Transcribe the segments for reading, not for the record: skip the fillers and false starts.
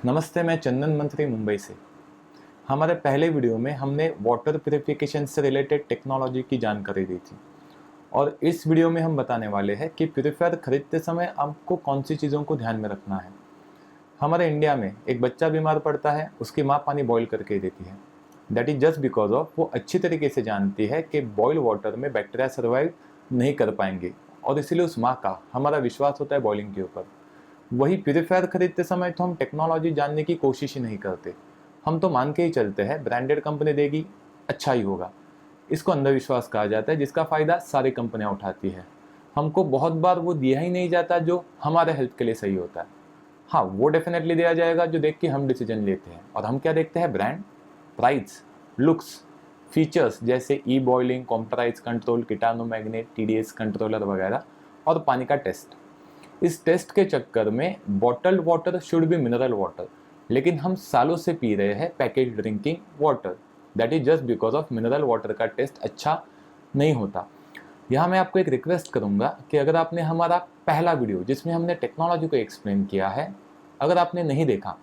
नमस्ते, मैं चंदन मंत्री मुंबई से। हमारे पहले वीडियो में हमने वाटर प्यूरिफिकेशन से रिलेटेड टेक्नोलॉजी की जानकारी दी थी और इस वीडियो में हम बताने वाले हैं कि प्यूरिफायर खरीदते समय आपको कौन सी चीज़ों को ध्यान में रखना है। हमारे इंडिया में एक बच्चा बीमार पड़ता है, उसकी माँ पानी बॉईल करके देती है। That is just because of वो अच्छी तरीके से जानती है कि बॉयल वाटर में बैक्टीरिया सर्वाइव नहीं कर पाएंगे और इसीलिए उस माँ का हमारा विश्वास होता है बॉइलिंग के ऊपर। वही प्यूरीफायर खरीदते समय तो हम टेक्नोलॉजी जानने की कोशिश ही नहीं करते। हम तो मान के ही चलते हैं ब्रांडेड कंपनी देगी, अच्छा ही होगा। इसको अंधविश्वास कहा जाता है जिसका फ़ायदा सारी कंपनियां उठाती है। हमको बहुत बार वो दिया ही नहीं जाता जो हमारे हेल्थ के लिए सही होता है। हाँ, वो डेफिनेटली दिया जाएगा जो देख के हम डिसीजन लेते हैं। और हम क्या देखते हैं? ब्रांड, प्राइस, लुक्स, फीचर्स जैसे ई बॉइलिंग, कॉम्प्राइज कंट्रोल, कीटाणु मैग्नेट, TDS कंट्रोलर वगैरह, और पानी का टेस्ट। इस टेस्ट के चक्कर में bottled water should be mineral water, लेकिन हम सालों से पी रहे हैं package drinking water. That is just because of mineral water का टेस्ट अच्छा नहीं होता। यहाँ मैं आपको एक रिक्वेस्ट करूँगा कि अगर आपने हमारा पहला वीडियो जिसमें हमने टेक्नोलॉजी को एक्सप्लेन किया है, अगर आपने नहीं देखा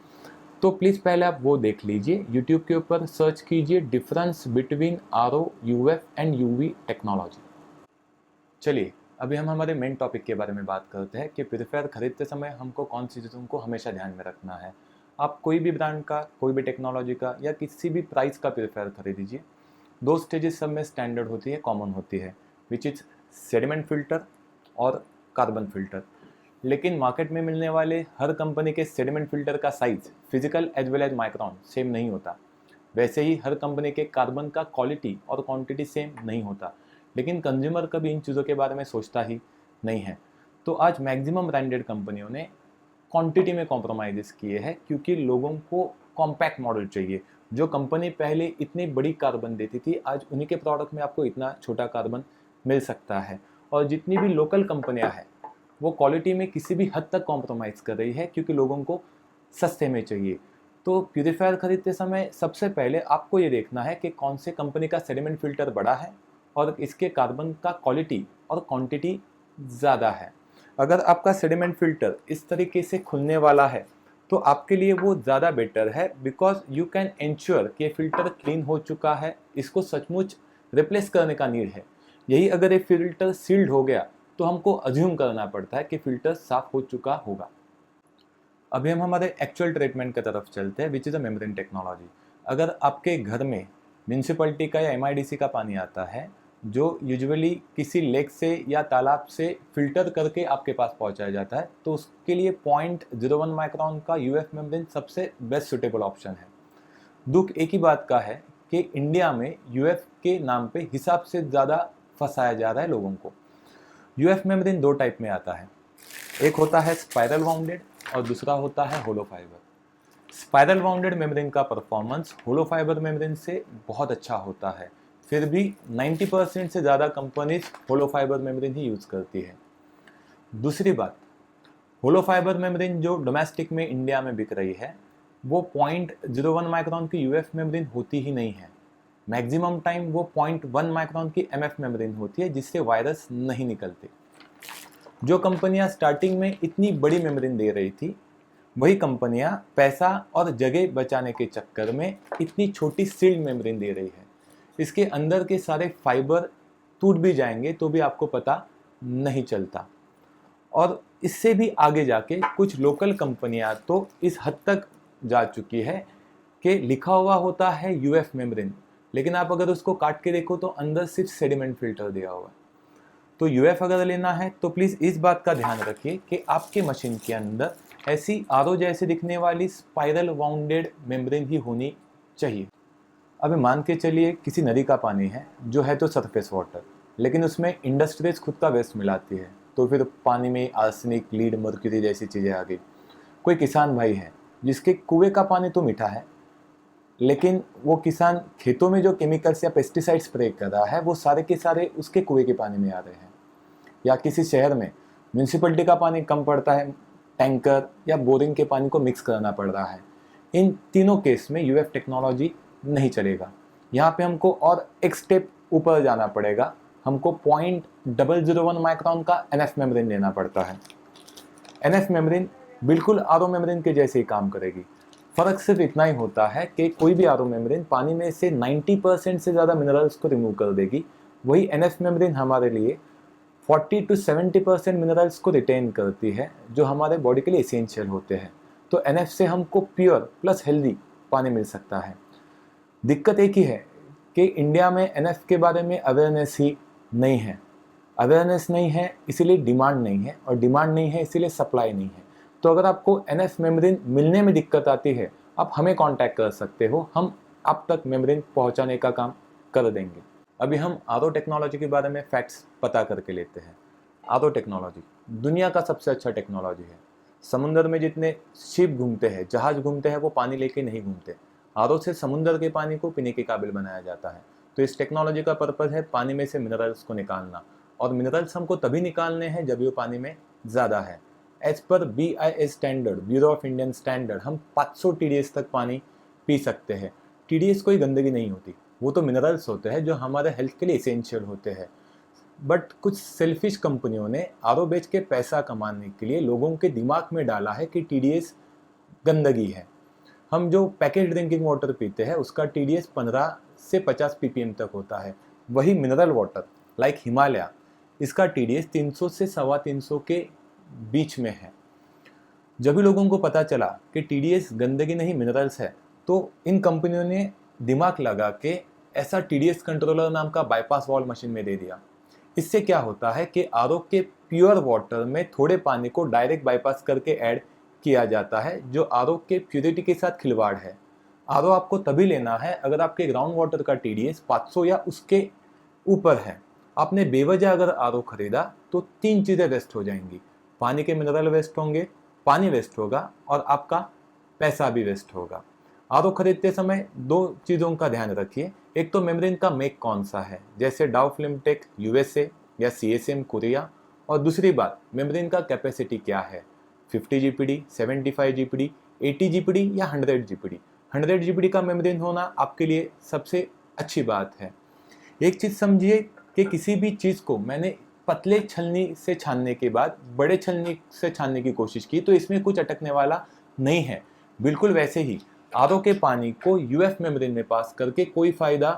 तो प्लीज़ पहले आप वो देख लीजिए। यूट्यूब के ऊपर सर्च कीजिए difference between RO, UF and UV technology. चलिए अभी हम हमारे मेन टॉपिक के बारे में बात करते हैं कि प्यूरीफायर खरीदते समय हमको कौन सी चीज़ों को हमेशा ध्यान में रखना है। आप कोई भी ब्रांड का, कोई भी टेक्नोलॉजी का या किसी भी प्राइस का प्यूरीफायर खरीदिए। दो स्टेजेस सब में स्टैंडर्ड होती है, कॉमन होती है, विच इज़ सेडिमेंट फिल्टर और कार्बन फिल्टर। लेकिन मार्केट में मिलने वाले हर कंपनी के सेडिमेंट फिल्टर का size physical as well as micron same नहीं होता। वैसे ही हर कंपनी के कार्बन का क्वालिटी और क्वांटिटी सेम नहीं होता। लेकिन कंज्यूमर कभी इन चीज़ों के बारे में सोचता ही नहीं है। तो आज मैक्सिमम ब्रांडेड कंपनियों ने क्वांटिटी में कॉम्प्रोमाइज़ किए हैं क्योंकि लोगों को कॉम्पैक्ट मॉडल चाहिए। जो कंपनी पहले इतनी बड़ी कार्बन देती थी, आज उन्हीं के प्रोडक्ट में आपको इतना छोटा कार्बन मिल सकता है। और जितनी भी लोकल कंपनियां हैं वो क्वालिटी में किसी भी हद तक कॉम्प्रोमाइज़ कर रही है क्योंकि लोगों को सस्ते में चाहिए। तो प्यूरीफायर खरीदते समय सबसे पहले आपको ये देखना है कि कौन से कंपनी का सेडिमेंट फिल्टर बड़ा है और इसके कार्बन का क्वालिटी और क्वांटिटी ज़्यादा है। अगर आपका सेडिमेंट फिल्टर इस तरीके से खुलने वाला है तो आपके लिए वो ज़्यादा बेटर है, बिकॉज यू कैन इंश्योर कि फिल्टर क्लीन हो चुका है, इसको सचमुच रिप्लेस करने का नीड है। यही अगर ये फिल्टर सील्ड हो गया तो हमको अज्यूम करना पड़ता है कि फिल्टर साफ हो चुका होगा। अभी हम हमारे एक्चुअल ट्रीटमेंट की तरफ चलते हैं, which is a membrane technology. अगर आपके घर में म्यूनसिपलिटी का या MIDC का पानी आता है जो यूजुअली किसी लेक से या तालाब से फिल्टर करके आपके पास पहुंचाया जाता है, तो उसके लिए 0.01 माइक्रोन का UF मेम्ब्रेन सबसे बेस्ट सुटेबल ऑप्शन है। दुख एक ही बात का है कि इंडिया में UF के नाम पे हिसाब से ज़्यादा फंसाया जा रहा है लोगों को। UF मेम्ब्रेन दो टाइप में आता है, एक होता है स्पाइरल वाउंडेड और दूसरा होता है होलो फाइबर। स्पाइरल वाउंडेड मेम्ब्रेन का परफॉर्मेंस होलो फाइबर मेम्ब्रेन से बहुत अच्छा होता है, फिर भी 90% से ज़्यादा कंपनीज होलो फाइबर मेम्ब्रेन ही यूज़ करती है। दूसरी बात, होलो फाइबर मेम्ब्रेन जो डोमेस्टिक में इंडिया में बिक रही है वो 0.01 माइक्रोन की UF मेम्ब्रेन होती ही नहीं है। मैक्सिमम टाइम वो 0.1 माइक्रोन की MF मेम्ब्रेन होती है जिससे वायरस नहीं निकलते। जो कंपनियां स्टार्टिंग में इतनी बड़ी मेम्ब्रेन दे रही थी, वही कंपनियां पैसा और जगह बचाने के चक्कर में इतनी छोटी सील्ड मेम्ब्रेन दे रही है। इसके अंदर के सारे फाइबर टूट भी जाएंगे तो भी आपको पता नहीं चलता। और इससे भी आगे जाके कुछ लोकल कंपनियां तो इस हद तक जा चुकी है कि लिखा हुआ होता है UF मेम्ब्रेन, लेकिन आप अगर उसको काट के देखो तो अंदर सिर्फ सेडिमेंट फिल्टर दिया हुआ है। तो UF अगर लेना है तो प्लीज़ इस बात का ध्यान रखिए कि आपके मशीन के अंदर ऐसी RO जैसे दिखने वाली स्पाइरल वाउंडेड मेम्ब्रेन ही होनी चाहिए। अभी मान के चलिए किसी नदी का पानी है जो है तो सरफेस वाटर, लेकिन उसमें इंडस्ट्रीज खुद का वेस्ट मिलाती है, तो फिर पानी में आर्सेनिक, लीड, मर्क्यूरी जैसी चीज़ें आ गई। कोई किसान भाई है जिसके कुएं का पानी तो मीठा है, लेकिन वो किसान खेतों में जो केमिकल्स या पेस्टिसाइड स्प्रे कर रहा है वो सारे के सारे उसके कुएं के पानी में आ रहे हैं। या किसी शहर में म्यूनसिपलिटी का पानी कम पड़ता है, टैंकर या बोरिंग के पानी को मिक्स करना पड़ रहा है। इन तीनों केस में UF टेक्नोलॉजी नहीं चलेगा। यहाँ पे हमको और एक स्टेप ऊपर जाना पड़ेगा, हमको 0.001 माइक्रोन का NF मेम्ब्रेन लेना पड़ता है। NF मेम्ब्रेन बिल्कुल RO मेम्ब्रेन के जैसे ही काम करेगी। फ़र्क सिर्फ इतना ही होता है कि कोई भी आर ओ मेम्ब्रेन पानी में से 90% से ज़्यादा मिनरल्स को रिमूव कर देगी, वही एन एफ मेम्ब्रेन हमारे लिए 40 to 70% मिनरल्स को रिटेन करती है जो हमारे बॉडी के लिए एसेंशियल होते हैं। तो एन एफ से हमको प्योर प्लस हेल्दी पानी मिल सकता है। दिक्कत एक ही है कि इंडिया में एन एफ के बारे में अवेयरनेस ही नहीं है। अवेयरनेस नहीं है इसीलिए डिमांड नहीं है, और डिमांड नहीं है इसीलिए सप्लाई नहीं है। तो अगर आपको एन एफ मेम्ब्रेन मिलने में दिक्कत आती है, आप हमें कांटेक्ट कर सकते हो, हम आप तक मेम्ब्रेन पहुंचाने का काम कर देंगे। अभी हम आर टेक्नोलॉजी के बारे में फैक्ट्स पता करके लेते हैं। आर टेक्नोलॉजी दुनिया का सबसे अच्छा टेक्नोलॉजी है। समुद्र में जितने शिप घूमते हैं, जहाज घूमते हैं, वो पानी लेके नहीं घूमते। आर से समुद्र के पानी को पीने के काबिल बनाया जाता है। तो इस टेक्नोलॉजी का पर्पज़ है पानी में से मिनरल्स को निकालना, और मिनरल्स हमको तभी निकालने हैं जब वो पानी में ज़्यादा है। एज पर BIS standard, bureau of Indian standard, हम 500 TDS तक पानी पी सकते हैं। TDS कोई गंदगी नहीं होती, वो तो मिनरल्स होते हैं जो हमारे हेल्थ के लिए एसेंशियल होते हैं। बट कुछ सेल्फिश कंपनियों ने आर बेच के पैसा कमाने के लिए लोगों के दिमाग में डाला है कि TDS गंदगी है। हम जो पैकेज ड्रिंकिंग वाटर पीते हैं उसका TDS 15 से 50 ppm तक होता है। वही मिनरल वाटर लाइक हिमालय, इसका TDS 300 से 350 के बीच में है। जब भी लोगों को पता चला कि TDS गंदगी नहीं मिनरल्स है, तो इन कंपनियों ने दिमाग लगा के ऐसा TDS कंट्रोलर नाम का बाईपास वॉल मशीन में दे दिया। इससे क्या होता है कि आरओ के प्योर वाटर में थोड़े पानी को डायरेक्ट बाईपास करके ऐड किया जाता है, जो आरओ के प्योरिटी के साथ खिलवाड़ है। आरओ आपको तभी लेना है अगर आपके ग्राउंड वाटर का TDS 500 या उसके ऊपर है। आपने बेवजह अगर आरओ खरीदा तो 3 चीज़ें वेस्ट हो जाएंगी। पानी के मिनरल वेस्ट होंगे, पानी वेस्ट होगा, और आपका पैसा भी वेस्ट होगा। आरओ खरीदते समय 2 चीज़ों का ध्यान रखिए। एक तो मेम्ब्रेन का मेक कौन सा है, जैसे डाउ फिल्मटेक USA या CSM कोरिया, और दूसरी बात मेम्ब्रेन का कैपेसिटी क्या है, 50 GPD, 75 GPD, 80 GPD या 100 GPD। 100 GPD का मेम्ब्रेन होना आपके लिए सबसे अच्छी बात है। एक चीज़ समझिए कि किसी भी चीज़ को मैंने पतले छलनी से छानने के बाद बड़े छलनी से छानने की कोशिश की तो इसमें कुछ अटकने वाला नहीं है। बिल्कुल वैसे ही आरओ के पानी को यूएफ मेम्ब्रेन में पास करके कोई फ़ायदा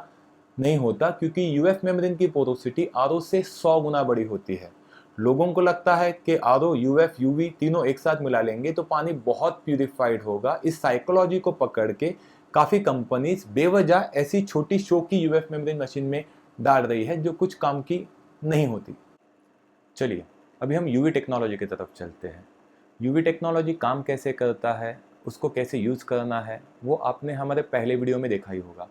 नहीं होता, क्योंकि यूएफ मेम्ब्रेन की पोरोसिटी आरओ से 100 गुना बड़ी होती है। लोगों को लगता है कि आरओ, यूएफ, यूवी तीनों एक साथ मिला लेंगे तो पानी बहुत प्यूरिफाइड होगा। इस साइकोलॉजी को पकड़ के काफ़ी कंपनीज बेवजह ऐसी छोटी शो की यूएफ मेम्ब्रेन मशीन में डाल रही है जो कुछ काम की नहीं होती। चलिए अभी हम यूवी टेक्नोलॉजी की तरफ चलते हैं। यूवी टेक्नोलॉजी काम कैसे करता है, उसको कैसे यूज़ करना है, वो आपने हमारे पहले वीडियो में देखा ही होगा।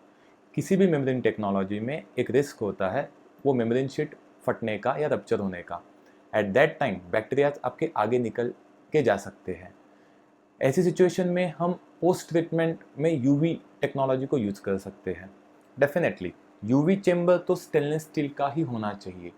किसी भी मेम्ब्रेन टेक्नोलॉजी में एक रिस्क होता है, वो मेम्ब्रेन शीट फटने का या रप्चर होने का। एट दैट टाइम बैक्टीरिया आपके आगे निकल के जा सकते हैं। ऐसी सिचुएशन में हम पोस्ट ट्रीटमेंट में यूवी टेक्नोलॉजी को यूज़ कर सकते हैं। डेफिनेटली यूवी चेंबर तो स्टेनलेस स्टील का ही होना चाहिए,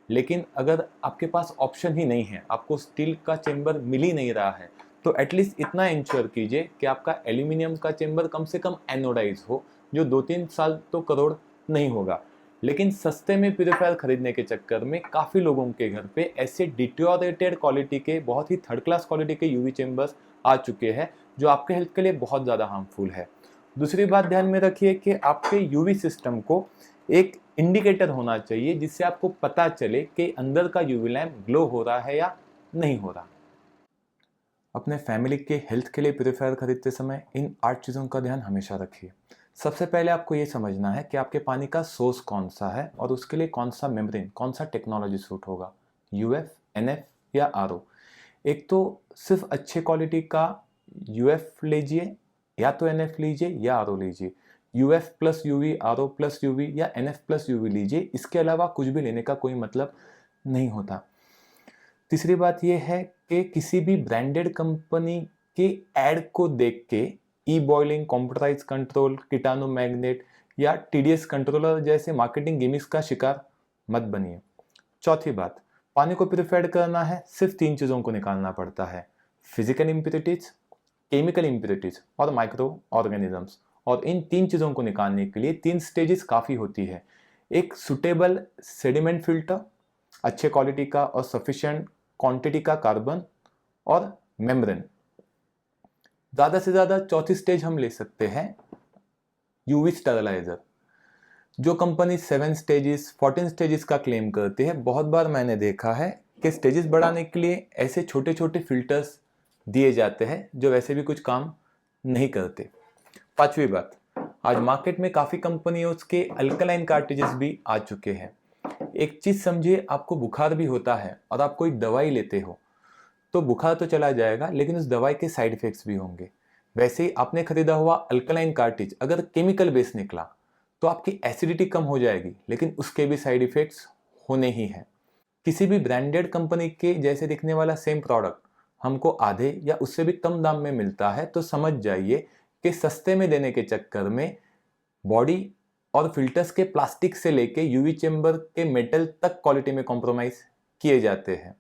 लेकिन अगर आपके पास ऑप्शन ही नहीं है, आपको स्टील का चेंबर मिल ही नहीं रहा है, तो एटलीस्ट इतना इंश्योर कीजिए कि आपका एल्यूमिनियम का चेंबर कम से कम एनोडाइज हो, जो 2-3 साल तो करोड़ नहीं होगा। लेकिन सस्ते में प्यूरीफायर खरीदने के चक्कर में काफ़ी लोगों के घर पे ऐसे डिटोरेटेड क्वालिटी के, बहुत ही थर्ड क्लास क्वालिटी के यूवी चेंबर्स आ चुके हैं, जो आपके हेल्थ के लिए बहुत ज़्यादा हार्मफुल है। दूसरी बात ध्यान में रखिए कि आपके यूवी सिस्टम को एक इंडिकेटर होना चाहिए जिससे आपको पता चले कि अंदर का यूवी लैम्प ग्लो हो रहा है या नहीं हो रहा। अपने फैमिली के हेल्थ के लिए प्यूरीफायर खरीदते समय इन 8 चीज़ों का ध्यान हमेशा रखिए। सबसे पहले आपको ये समझना है कि आपके पानी का सोर्स कौन सा है और उसके लिए कौन सा मेम्ब्रेन, कौन सा टेक्नोलॉजी सूट होगा, यूएफ, एनएफ या आरओ। एक तो सिर्फ अच्छे क्वालिटी का यूएफ लीजिए, या तो एनएफ लीजिए या आरओ लीजिए। UF plus UV, RO plus UV या एनएफ प्लस यूवी लीजिए, इसके अलावा कुछ भी लेने का कोई मतलब नहीं होता। तीसरी बात यह है कि किसी भी ब्रांडेड कंपनी के एड को देख के ई बॉइलिंग, कंप्यूटराइज कंट्रोल, कीटाणु मैग्नेट या TDS कंट्रोलर जैसे मार्केटिंग गिमिक्स का शिकार मत बनिए। चौथी बात, पानी को प्यूरिफाइड करना है, सिर्फ 3 चीज़ों को निकालना पड़ता है: फिजिकल इम्प्योरिटीज, केमिकल इम्प्योरिटीज और माइक्रो ऑर्गेनिजम्स। और इन 3 चीज़ों को निकालने के लिए 3 स्टेजेस काफ़ी होती है। एक सुटेबल सेडिमेंट फिल्टर, अच्छे क्वालिटी का और सफिशिएंट क्वांटिटी का कार्बन, और मेम्ब्रेन। ज़्यादा से ज़्यादा चौथी स्टेज हम ले सकते हैं यूवी स्टरलाइजर। जो कंपनी 7 स्टेजेस 14 स्टेजेस का क्लेम करती है, बहुत बार मैंने देखा है कि स्टेजेस बढ़ाने के लिए ऐसे छोटे छोटे फिल्टर्स दिए जाते हैं जो वैसे भी कुछ काम नहीं करते। पांचवी बात, आज मार्केट में काफ़ी कंपनियों के अल्कलाइन कार्ट्रिजेस भी आ चुके हैं। एक चीज़ समझिए, आपको बुखार भी होता है और आप कोई दवाई लेते हो तो बुखार तो चला जाएगा, लेकिन उस दवाई के साइड इफेक्ट्स भी होंगे। वैसे ही आपने खरीदा हुआ अल्कलाइन कार्ट्रिज अगर केमिकल बेस निकला तो आपकी एसिडिटी कम हो जाएगी, लेकिन उसके भी साइड इफेक्ट्स होने ही हैं। किसी भी ब्रांडेड कंपनी के जैसे दिखने वाला सेम प्रोडक्ट हमको आधे या उससे भी कम दाम में मिलता है तो समझ जाइए कि सस्ते में देने के चक्कर में बॉडी और फिल्टर्स के प्लास्टिक से लेके यूवी चेंबर के मेटल तक क्वालिटी में कॉम्प्रोमाइज किए जाते हैं।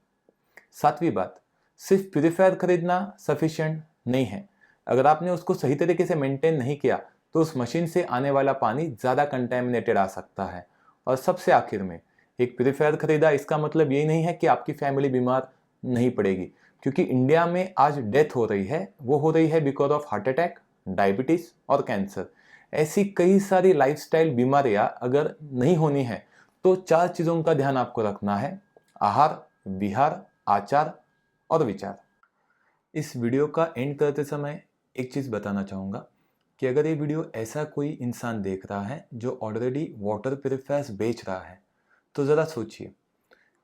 सातवीं बात, सिर्फ प्यूरीफायर खरीदना सफिशिएंट नहीं है। अगर आपने उसको सही तरीके से मेंटेन नहीं किया तो उस मशीन से आने वाला पानी ज़्यादा कंटेमिनेटेड आ सकता है। और सबसे आखिर में, एक प्यूरीफायर खरीदा इसका मतलब यही नहीं है कि आपकी फैमिली बीमार नहीं पड़ेगी, क्योंकि इंडिया में आज डेथ हो रही है, वो हो रही है because of heart attack, diabetes और कैंसर। ऐसी कई सारी लाइफस्टाइल बीमारियां अगर नहीं होनी है तो 4 चीज़ों का ध्यान आपको रखना है: आहार, विहार, आचार और विचार। इस वीडियो का एंड करते समय एक चीज़ बताना चाहूँगा कि अगर ये वीडियो ऐसा कोई इंसान देख रहा है जो ऑलरेडी वाटर प्यूरिफायर्स बेच रहा है, तो ज़रा सोचिए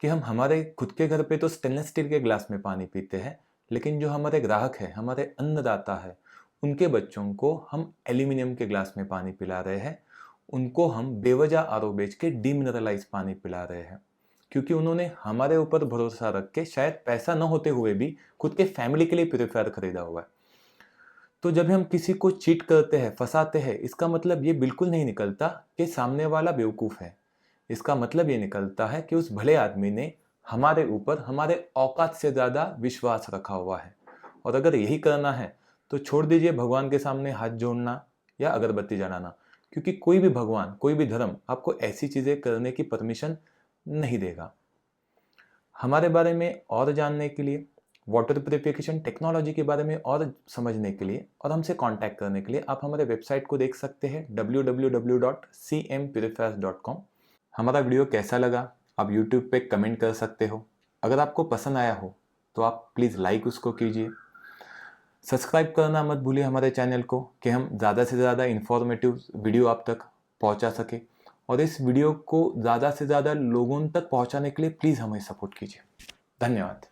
कि हम हमारे खुद के घर पे तो स्टेनलेस स्टील के ग्लास में पानी पीते हैं, लेकिन जो हमारे ग्राहक है, हमारे अन्नदाता है, उनके बच्चों को हम एल्यूमिनियम के ग्लास में पानी पिला रहे हैं। उनको हम बेवजह आरओ बेच के डीमिनरलाइज पानी पिला रहे हैं, क्योंकि उन्होंने हमारे ऊपर भरोसा रख के शायद पैसा न होते हुए भी खुद के फैमिली के लिए प्यूरीफायर खरीदा हुआ है। तो जब हम किसी को चीट करते हैं, फंसाते हैं, इसका मतलब ये बिल्कुल नहीं निकलता कि सामने वाला बेवकूफ़ है। इसका मतलब ये निकलता है कि उस भले आदमी ने हमारे ऊपर हमारे औकात से ज़्यादा विश्वास रखा हुआ है। और अगर यही करना है तो छोड़ दीजिए भगवान के सामने हाथ जोड़ना या अगरबत्ती जलाना, क्योंकि कोई भी भगवान, कोई भी धर्म आपको ऐसी चीज़ें करने की परमिशन नहीं देगा। हमारे बारे में और जानने के लिए, वाटर प्यूरिफिकेशन टेक्नोलॉजी के बारे में और समझने के लिए और हमसे कांटेक्ट करने के लिए आप हमारे वेबसाइट को देख सकते हैं www.cmpurifiers.com। हमारा वीडियो कैसा लगा आप यूट्यूब पे कमेंट कर सकते हो। अगर आपको पसंद आया हो तो आप प्लीज़ लाइक उसको कीजिए। सब्सक्राइब करना मत भूलिए हमारे चैनल को, कि हम ज़्यादा से ज़्यादा इन्फॉर्मेटिव वीडियो आप तक पहुंचा सके। और इस वीडियो को ज़्यादा से ज़्यादा लोगों तक पहुंचाने के लिए प्लीज़ हमें सपोर्ट कीजिए। धन्यवाद।